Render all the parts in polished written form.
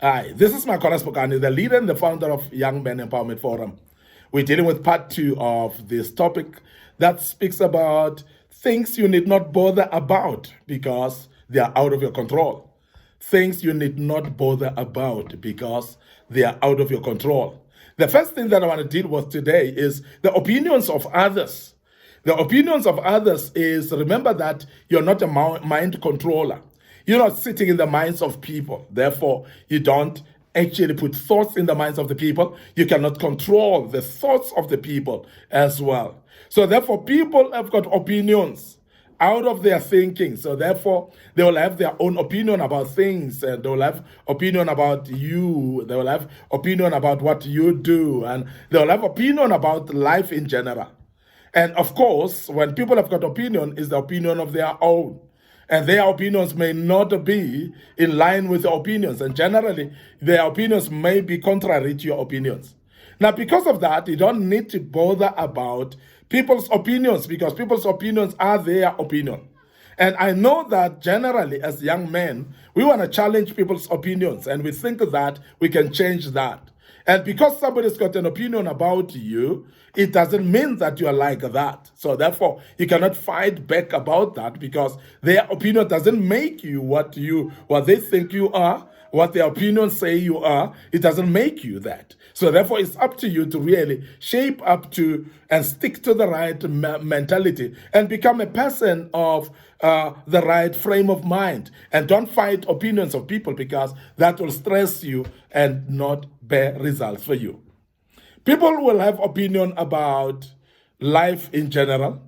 Hi, this is Micornus, Phokane, the leader and the founder of Young Men Empowerment Forum. We're dealing with part 2 of this topic that speaks about things you need not bother about because they are out of your control. Things you need not bother about because they are out of your control. The first thing that I want to deal with today is the opinions of others. The opinions of others is, remember that you're not a mind controller. You're not sitting in the minds of people. Therefore, you don't actually put thoughts in the minds of the people. You cannot control the thoughts of the people as well. So therefore, people have got opinions out of their thinking. So therefore, they will have their own opinion about things, and they will have opinion about you. They will have opinion about what you do, and they will have opinion about life in general. And of course, when people have got opinion, is the opinion of their own. And their opinions may not be in line with your opinions. And generally, their opinions may be contrary to your opinions. Now, because of that, you don't need to bother about people's opinions because people's opinions are their opinion. And I know that generally, as young men, we want to challenge people's opinions. And we think that we can change that. And because somebody's got an opinion about you, it doesn't mean that you are like that. So therefore, you cannot fight back about that because their opinion doesn't make you what they think you are, what their opinions say you are. It doesn't make you that. So therefore, it's up to you to really shape up to and stick to the right mentality and become a person of the right frame of mind. And don't fight opinions of people because that will stress you and not bear results for you. People will have opinion about life in general,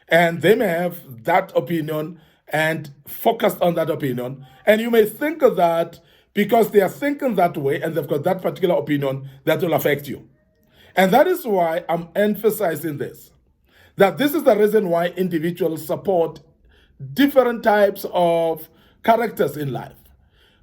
and they may have that opinion and focus on that opinion. And you may think that because they are thinking that way and they've got that particular opinion, that will affect you. And that is why I'm emphasizing this, that this is the reason why individuals support different types of characters in life.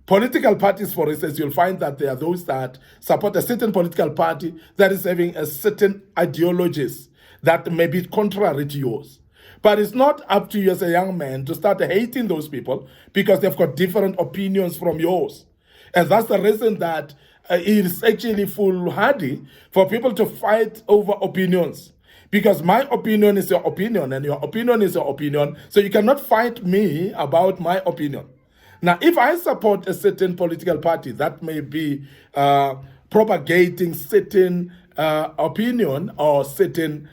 Political parties, for instance, you'll find that there are those that support a certain political party that is having a certain ideologies that may be contrary to yours. But it's not up to you as a young man to start hating those people because they've got different opinions from yours. And that's the reason that it is actually foolhardy for people to fight over opinions. Because my opinion is your opinion and your opinion is your opinion. So you cannot fight me about my opinion. Now, if I support a certain political party that may be propagating certain opinion or certain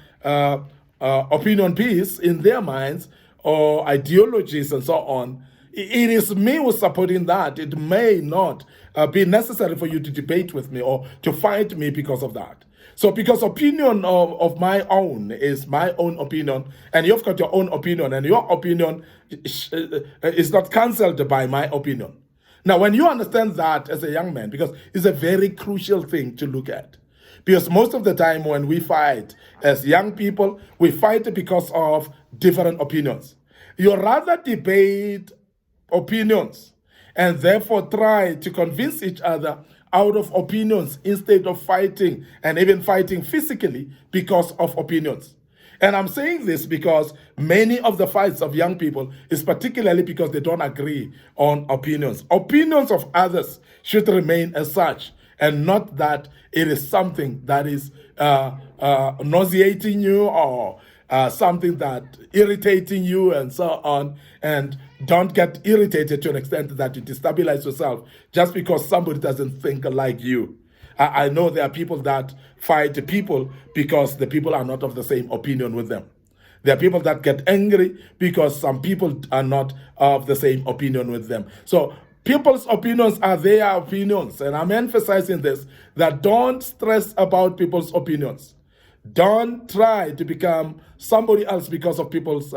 opinion piece in their minds or ideologies and so on, it is me who's supporting that. It may not be necessary for you to debate with me or to fight me because of that. So because opinion of my own is my own opinion, and you've got your own opinion, and your opinion is not cancelled by my opinion. Now, when you understand that as a young man, because it's a very crucial thing to look at, because most of the time when we fight as young people, we fight because of different opinions. You rather debate opinions and therefore try to convince each other out of opinions instead of fighting and even fighting physically because of opinions. And I'm saying this because many of the fights of young people is particularly because they don't agree on opinions. Opinions of others should remain as such, and not that it is something that is nauseating you or something that irritating you and so on. And don't get irritated to an extent that you destabilize yourself just because somebody doesn't think like you. I know there are people that fight people because the people are not of the same opinion with them. There are people that get angry because some people are not of the same opinion with them. So people's opinions are their opinions. And I'm emphasizing this, that don't stress about people's opinions. Don't try to become somebody else because of people's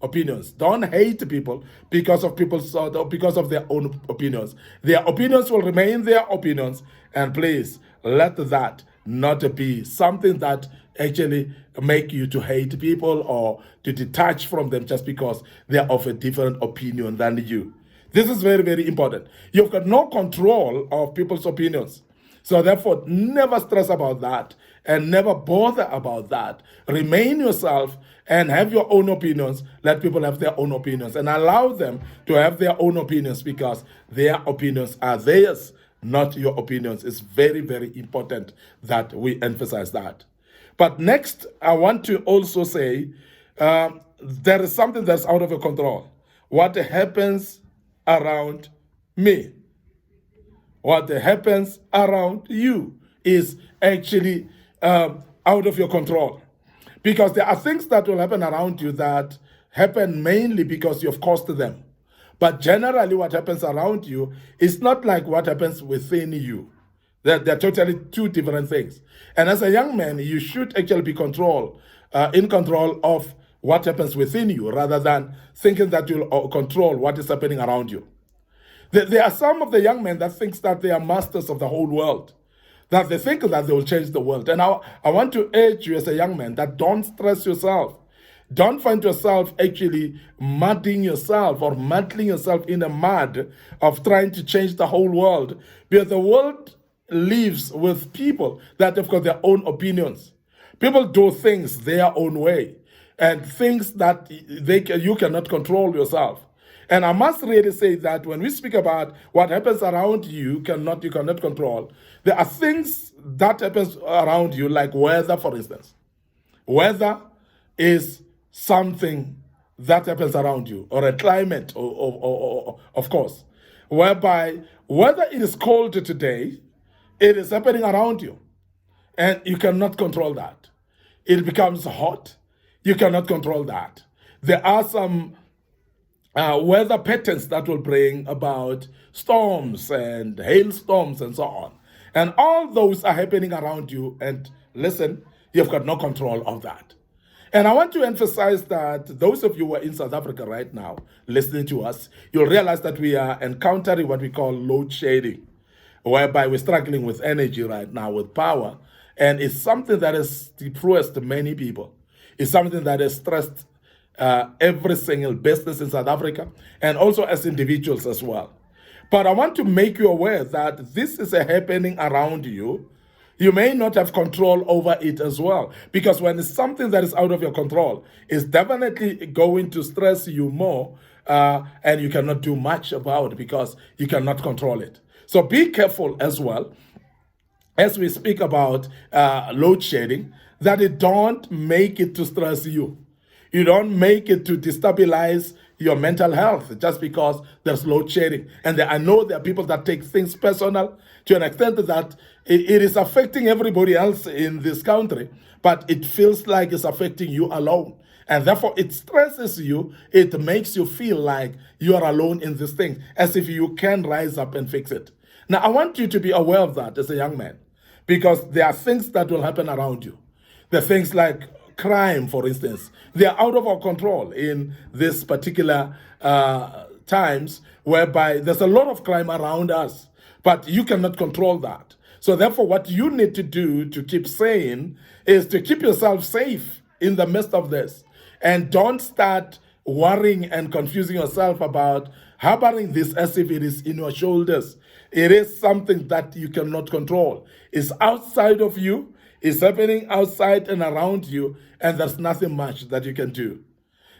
opinions. Don't hate people because of because of their own opinions. Their opinions will remain their opinions, and please let that not be something that actually make you to hate people or to detach from them just because they are of a different opinion than you. This is very, very important. You've got no control of people's opinions. So therefore, never stress about that and never bother about that. Remain yourself and have your own opinions. Let people have their own opinions and allow them to have their own opinions because their opinions are theirs, not your opinions. It's very, very important that we emphasize that. But next, I want to also say there is something that's out of your control. What happens around me, what happens around you is actually out of your control. Because there are things that will happen around you that happen mainly because you've caused them. But generally, what happens around you is not like what happens within you. They're totally two different things. And as a young man, you should actually be in control of what happens within you rather than thinking that you'll control what is happening around you. There are some of the young men that thinks that they are masters of the whole world, that they think that they will change the world. And I want to urge you as a young man that don't stress yourself. Don't find yourself actually mudding yourself or muddling yourself in a mud of trying to change the whole world. Because the world lives with people that have got their own opinions. People do things their own way and things that you cannot control yourself. And I must really say that when we speak about what happens around you, you cannot control. There are things that happens around you, like weather, for instance. Weather is something that happens around you, or a climate, or of course, whereby whether it is cold today, it is happening around you, and you cannot control that. It becomes hot, you cannot control that. There are some weather patterns that will bring about storms and hailstorms and so on. And all those are happening around you, and listen, you've got no control of that. And I want to emphasize that those of you who are in South Africa right now, listening to us, you'll realize that we are encountering what we call load shedding, whereby we're struggling with energy right now, with power. And it's something that has depressed many people. It's something that has stressed every single business in South Africa, and also as individuals as well. But I want to make you aware that this is happening around you. You may not have control over it as well, because when it's something that is out of your control, it's definitely going to stress you more, and you cannot do much about it because you cannot control it. So be careful as well, as we speak about load shedding, that it don't make it to stress you. You don't make it to destabilize your mental health just because there's load shedding. And I know there are people that take things personal to an extent that it is affecting everybody else in this country, but it feels like it's affecting you alone. And therefore, it stresses you. It makes you feel like you are alone in this thing, as if you can rise up and fix it. Now, I want you to be aware of that as a young man, because there are things that will happen around you. There are things like crime, for instance. They are out of our control in this particular times, whereby there's a lot of crime around us, but you cannot control that. So therefore, what you need to do to keep sane is to keep yourself safe in the midst of this. And don't start worrying and confusing yourself about harboring this as if it is in your shoulders. It is something that you cannot control. It's outside of you. It's happening outside and around you, and there's nothing much that you can do.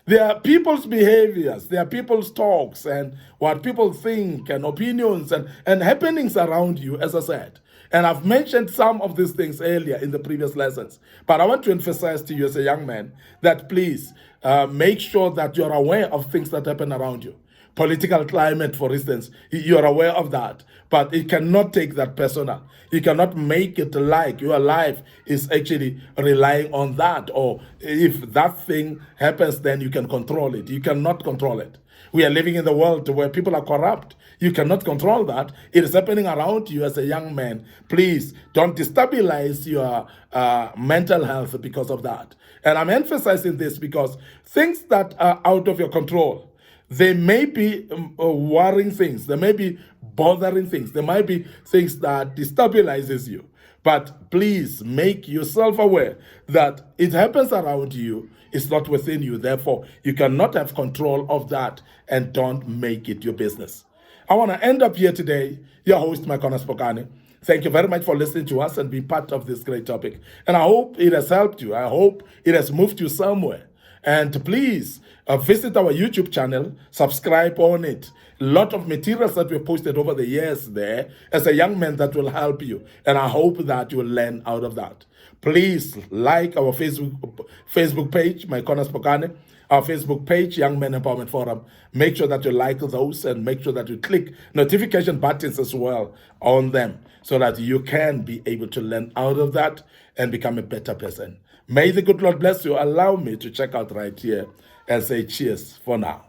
There are people's behaviors, there are people's talks, and what people think, and opinions, and happenings around you, as I said. And I've mentioned some of these things earlier in the previous lessons. But I want to emphasize to you as a young man that please make sure that you're aware of things that happen around you. Political climate, for instance, you're aware of that, but it cannot take that personal. You cannot make it like your life is actually relying on that, or if that thing happens, then you can control it. You cannot control it. We are living in the world where people are corrupt. You cannot control that. It is happening around you as a young man. Please don't destabilize your mental health because of that. And I'm emphasizing this because things that are out of your control, they may be worrying things. They may be bothering things. There might be things that destabilizes you. But please make yourself aware that it happens around you. It's not within you. Therefore, you cannot have control of that, and don't make it your business. I want to end up here today. Your host, Micornus Phokane. Thank you very much for listening to us and being part of this great topic. And I hope it has helped you. I hope it has moved you somewhere. And please visit our YouTube channel, subscribe on it, lot of materials that we posted over the years there as a young man that will help you. And I hope that you will learn out of that. Please like our Facebook page, Micornus Phokane, our Facebook page, Young Men Empowerment Forum. Make sure that you like those and make sure that you click notification buttons as well on them so that you can be able to learn out of that and become a better person. May the good Lord bless you. Allow me to check out right here and say cheers for now.